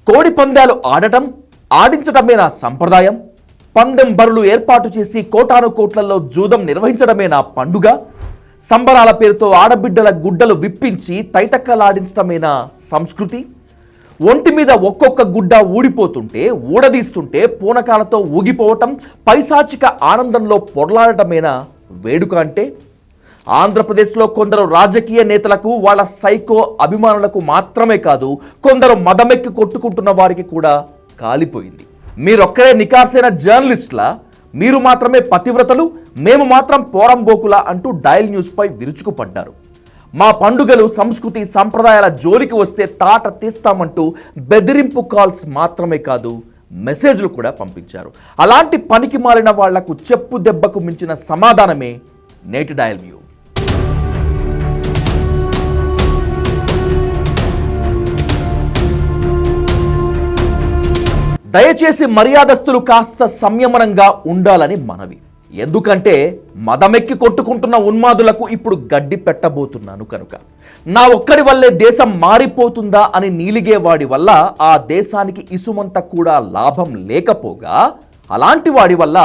కోడి పందాలు ఆడటం, ఆడించటమేనా సంప్రదాయం? పందెం బరులు ఏర్పాటు చేసి కోటాను కోట్లలో జూదం నిర్వహించడమేనా పండుగ? సంబరాల పేరుతో ఆడబిడ్డల గుడ్డలు విప్పించి తైతక్కలాడించటమేనా సంస్కృతి? ఒంటి మీద ఒక్కొక్క గుడ్డ ఊడిపోతుంటే, ఊడదీస్తుంటే పూనకాలతో ఊగిపోవటం, పైశాచిక ఆనందంలో పొర్లాడటమేనా వేడుక అంటే? ఆంధ్రప్రదేశ్లో కొందరు రాజకీయ నేతలకు, వాళ్ళ సైకో అభిమానులకు మాత్రమే కాదు, కొందరు మదమెక్కి కొట్టుకుంటున్న వారికి కూడా కాలిపోయింది. మీరొక్కరే నికార్సైన జర్నలిస్టులా? మీరు మాత్రమే పతివ్రతలు, మేము మాత్రం పోరంబోకులా అంటూ డయల్ న్యూస్పై విరుచుకుపడ్డారు. మా పండుగలు, సంస్కృతి, సంప్రదాయాల జోలికి వస్తే తాట తీస్తామంటూ బెదిరింపు కాల్స్ మాత్రమే కాదు, మెసేజ్లు కూడా పంపించారు. అలాంటి పనికి మాలిన వాళ్లకు చెప్పు దెబ్బకు మించిన సమాధానమే నేటి డయల్ వ్యూ. దయచేసి మర్యాదస్తులు కాస్త సంయమనంగా ఉండాలని మనవి. ఎందుకంటే మదమెక్కి కొట్టుకుంటున్న ఉన్మాదులకు ఇప్పుడు గడ్డి పెట్టబోతున్నాను కనుక. నా ఒక్కడి వల్లే దేశం మారిపోతుందా అని నీలిగేవాడి వల్ల ఆ దేశానికి ఇసుమంత కూడా లాభం లేకపోగా, అలాంటి వాడి వల్ల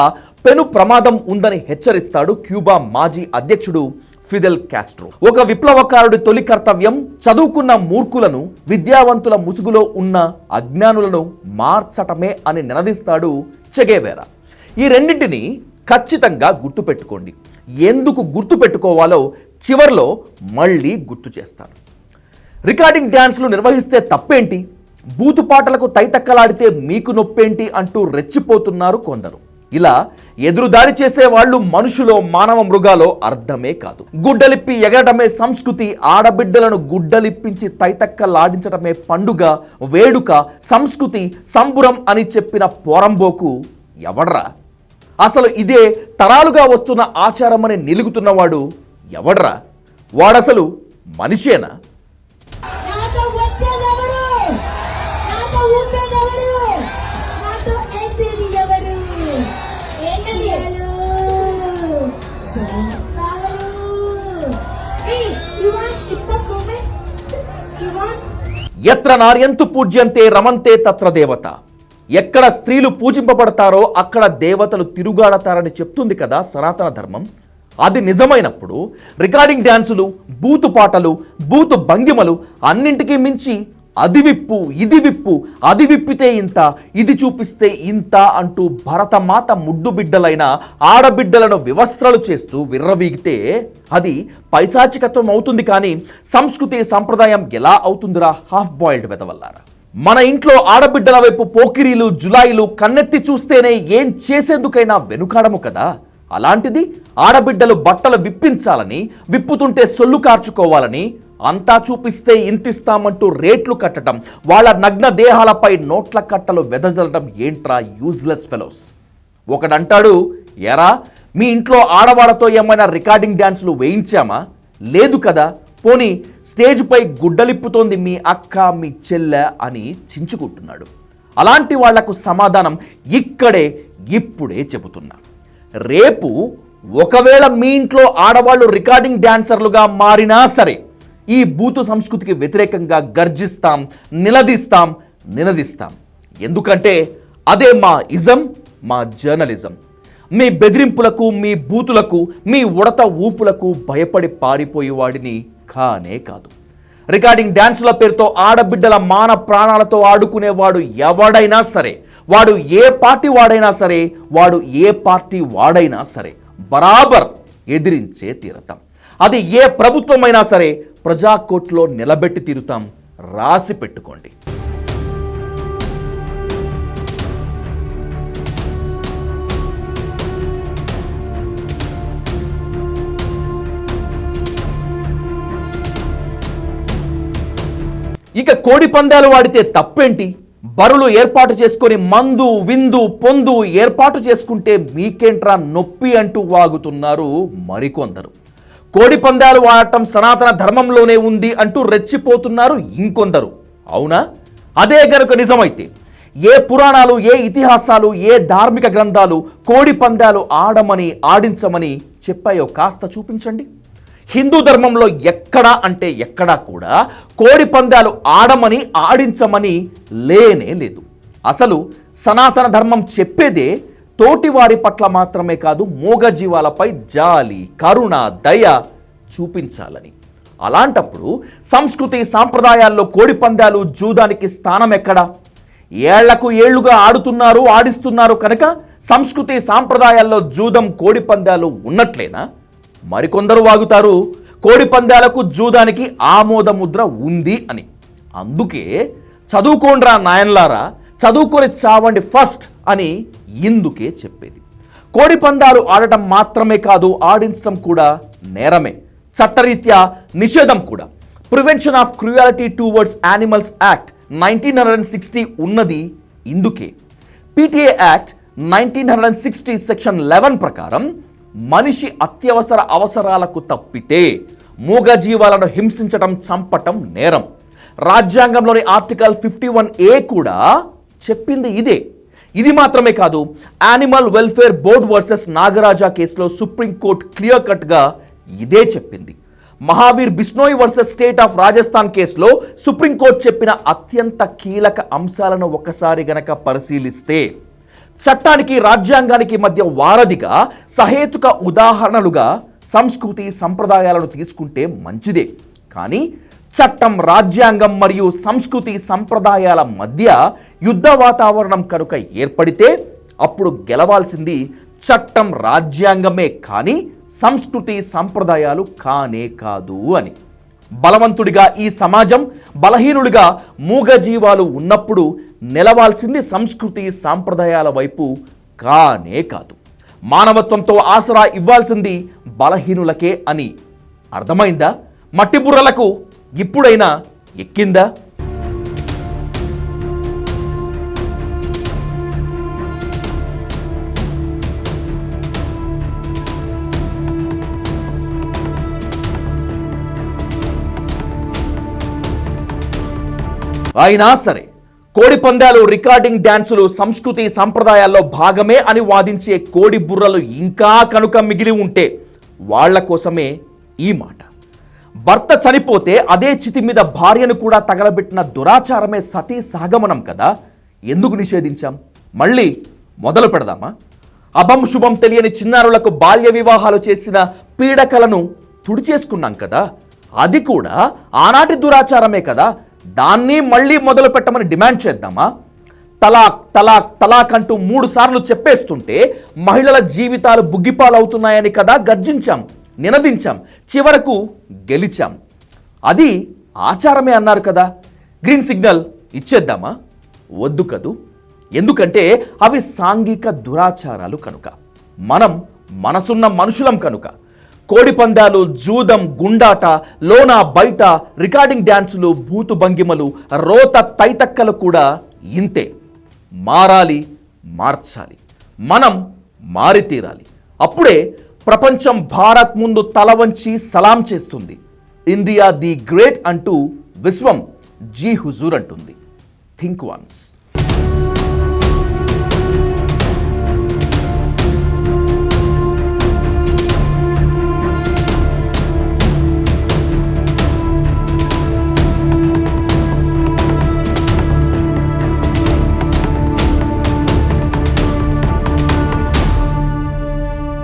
పెను ప్రమాదం ఉందని హెచ్చరిస్తాడు క్యూబా మాజీ అధ్యక్షుడు ఫిడెల్ కాస్ట్రో. ఒక విప్లవకారుడి తొలి కర్తవ్యం చదువుకున్న మూర్ఖులను, విద్యావంతుల ముసుగులో ఉన్న అజ్ఞానులను మార్చటమే అని నినదిస్తాడు చె గెవేరా. ఈ రెండింటిని ఖచ్చితంగా గుర్తుపెట్టుకోండి. ఎందుకు గుర్తుపెట్టుకోవాలో చివర్లో మళ్ళీ గుర్తు చేస్తాను. రికార్డింగ్ డ్యాన్స్లు నిర్వహిస్తే తప్పేంటి, బూతుపాటలకు తైతక్కలాడితే మీకు నొప్పేంటి అంటూ రెచ్చిపోతున్నారు కొందరు. ఇలా ఎదురుదాడి చేసే వాళ్ళు మనుషులో, మానవ మృగాలో అర్థమే కాదు. గుడ్డలిప్పి ఎగరటమే సంస్కృతి, ఆడబిడ్డలను గుడ్డలిప్పించి తైతక్కలాడించటమే పండుగ, వేడుక, సంస్కృతి, సంబురం అని చెప్పిన పోరంబోకు ఎవడ్రా? అసలు ఇదే తరాలుగా వస్తున్న ఆచారమని నిలుగుతున్నవాడు ఎవడ్రా? వాడసలు మనిషేనా? ఎత్ర నార్యంతు పూజ్యంతే రమంతే తత్ర దేవత. ఎక్కడ స్త్రీలు పూజింపబడతారో అక్కడ దేవతలు తిరుగాడతారని చెప్తుంది కదా సనాతన ధర్మం. అది నిజమైనప్పుడు రికార్డింగ్ డ్యాన్సులు, బూతు పాటలు, బూతు భంగిమలు అన్నింటికీ మించి అది విప్పు, ఇది విప్పు, అది విప్పితే ఇంత, ఇది చూపిస్తే ఇంత అంటూ భరతమాత ముడ్డు బిడ్డలైన ఆడబిడ్డలను వివస్త్రలు చేస్తూ విర్రవీగితే అది పైశాచికత్వం అవుతుంది. కానీ సంస్కృతి, సంప్రదాయం ఎలా అవుతుందిరా హాఫ్ బాయిల్డ్ వెదవల్లారా? మన ఇంట్లో ఆడబిడ్డల వైపు పోకిరీలు, జులాయిలు కన్నెత్తి చూస్తేనే ఏం చేసేందుకైనా వెనుకాడము కదా. అలాంటిది ఆడబిడ్డలు బట్టలు విప్పించాలని, విప్పుతుంటే సొల్లు కార్చుకోవాలని, అంతా చూపిస్తే ఇంతిస్తామంటూ రేట్లు కట్టడం, వాళ్ళ నగ్న దేహాలపై నోట్ల కట్టలు వెదజల్లడం ఏంట్రా యూజ్లెస్ ఫెలోస్. ఒకడంటాడు, ఎరా మీ ఇంట్లో ఆడవాళ్ళతో ఏమైనా రికార్డింగ్ డ్యాన్సులు వేయించామా? లేదు కదా. పోనీ స్టేజ్పై గుడ్డలిప్పుతోంది మీ అక్క, మీ చెల్లె అని చించుకుంటున్నాడు. అలాంటి వాళ్లకు సమాధానం ఇక్కడే ఇప్పుడే చెబుతున్నా. రేపు ఒకవేళ మీ ఇంట్లో ఆడవాళ్ళు రికార్డింగ్ డాన్సర్లుగా మారినా సరే ఈ బూతు సంస్కృతికి వ్యతిరేకంగా గర్జిస్తాం, నిలదీస్తాం, నినదిస్తాం. ఎందుకంటే అదే మా ఇజం, మా జర్నలిజం. మీ బెదిరింపులకు, మీ బూతులకు, మీ ఉడత ఊపులకు భయపడి పారిపోయేవాడిని కానే కాదు. రికార్డింగ్ డ్యాన్సుల పేరుతో ఆడబిడ్డల మాన ప్రాణాలతో ఆడుకునేవాడు ఎవడైనా సరే, వాడు ఏ పార్టీ వాడైనా సరే, వాడు ఏ పార్టీ వాడైనా సరే బరాబర్ ఎదిరించే తీరతాం. అది ఏ ప్రభుత్వమైనా సరే ప్రజాకోర్టులో నిలబెట్టి తీరుతాం. రాసి పెట్టుకోండి. ఇక కోడి పందాలు వాడితే తప్పేంటి? బరులు ఏర్పాటు చేసుకొని మందు, విందు, పొందు ఏర్పాటు చేసుకుంటే మీకేంట్రా నొప్పి అంటూ వాగుతున్నారు మరికొందరు. కోడి పందాలు వాడటం సనాతన ధర్మంలోనే ఉంది అంటూ రెచ్చిపోతున్నారు ఇంకొందరు. అవునా? అదే గనుక నిజమైతే ఏ పురాణాలు, ఏ ఇతిహాసాలు, ఏ ధార్మిక గ్రంథాలు కోడి పందాలు ఆడమని, ఆడించమని చెప్పాయో కాస్త చూపించండి. హిందూ ధర్మంలో ఎక్కడా అంటే ఎక్కడా కూడా కోడి పందాలు ఆడమని ఆడించమని లేనే లేదు. అసలు సనాతన ధర్మం చెప్పేదే తోటివారి పట్ల మాత్రమే కాదు, మూగజీవాలపై జాలి, కరుణ, దయ చూపించాలని. అలాంటప్పుడు సంస్కృతి సాంప్రదాయాల్లో కోడి పందాలు, జూదానికి స్థానం ఎక్కడా? ఏళ్లకు ఏళ్లుగా ఆడుతున్నారు, ఆడిస్తున్నారు కనుక సంస్కృతి సాంప్రదాయాల్లో జూదం, కోడి పందాలు ఉన్నట్లేనా? మరికొందరు వాగుతారు కోడి పందాలకు, జూదానికి ఆమోద ముద్ర ఉంది అని. అందుకే చదువుకోండ్రా నాయన్లారా, చదువుకొని చావండి ఫస్ట్ అని ఇందుకే చెప్పేది. కోడి పందాలు ఆడటం మాత్రమే కాదు, ఆడించడం కూడా నేరమే, చట్టరీత్యా నిషేధం కూడా. Prevention of cruelty towards animals act 1960 ఉన్నది ఇందుకే. పిటిఏ యాక్ట్ 1960 సెక్షన్ 11 ప్రకారం మనిషి అత్యవసర అవసరాలకు తప్పితే మూగజీవాలను హింసించటం, చంపటం నేరం. రాజ్యాంగంలోని ఆర్టికల్ 51A కూడా చెప్పింది ఇదే. ఇది మాత్రమే కాదు, animal welfare board versus Nagaraja కేసులో సుప్రీంకోర్టు క్లియర్ కట్గా ఇదే చెప్పింది. Mahavir Bishnoi versus state of Rajasthan కేసులో సుప్రీంకోర్టు చెప్పిన అత్యంత కీలక అంశాలను ఒకసారి గనక పరిశీలిస్తే, చట్టానికి రాజ్యాంగానికి మధ్య వారధిగా, సహేతుక ఉదాహరణలుగా సంస్కృతి సంప్రదాయాలను తీసుకుంటే మంచిదే. కానీ చట్టం, రాజ్యాంగం మరియు సంస్కృతి సంప్రదాయాల మధ్య యుద్ధ వాతావరణం కనుక ఏర్పడితే అప్పుడు గెలవాల్సింది చట్టం, రాజ్యాంగమే కానీ సంస్కృతి సంప్రదాయాలు కానే కాదు అని. బలవంతుడిగా ఈ సమాజం, బలహీనుడిగా మూగజీవాలు ఉన్నప్పుడు నిలవాల్సింది సంస్కృతి సాంప్రదాయాల వైపు కానే కాదు. మానవత్వంతో ఆసరా ఇవ్వాల్సింది బలహీనులకే అని అర్థమైందా? మట్టి బుర్రలకు ఇప్పుడైనా ఎక్కిందా? అయినా సరే కోడి పందాలు, రికార్డింగ్ డ్యాన్సులు సంస్కృతి సంప్రదాయాల్లో భాగమే అని వాదించే కోడి బుర్రలు ఇంకా కనుక మిగిలి ఉంటే వాళ్ల కోసమే ఈ మాట. భర్త చనిపోతే అదే చితి మీద భార్యను కూడా తగలబెట్టిన దురాచారమే సతీ సహగమనం కదా. ఎందుకు నిషేధించాం? మళ్ళీ మొదలు పెడదామా? అభం శుభం తెలియని చిన్నారులకు బాల్య వివాహాలు చేసిన పీడకలను తుడిచేసుకున్నాం కదా. అది కూడా ఆనాటి దురాచారమే కదా. దాన్ని మళ్ళీ మొదలు పెట్టమని డిమాండ్ చేద్దామా? తలాక్ తలాక్ తలాక్ అంటూ 3 సార్లు చెప్పేస్తుంటే మహిళల జీవితాలు బుగ్గిపాలవుతున్నాయని కదా గర్జించాం, నినదించాం, చివరకు గెలిచాం. అది ఆచారమే అన్నారు కదా. గ్రీన్ సిగ్నల్ ఇచ్చేద్దామా? వద్దు కదూ. ఎందుకంటే అవి సాంఘిక దురాచారాలు కనుక, మనం మనసున్న మనుషులం కనుక. కోడి పందాలు, జూదం, గుండాట, లోన బయట, రికార్డింగ్ డ్యాన్సులు, భూతు భంగిమలు, రోత తైతక్కలు కూడా ఇంతే. మారాలి, మార్చాలి, మనం మారితీరాలి. అప్పుడే ప్రపంచం భారత్ ముందు తల వంచి సలాం చేస్తుంది. ఇండియా ది గ్రేట్ అంటూ విశ్వం జీ హుజూర్ అంటుంది. Think once.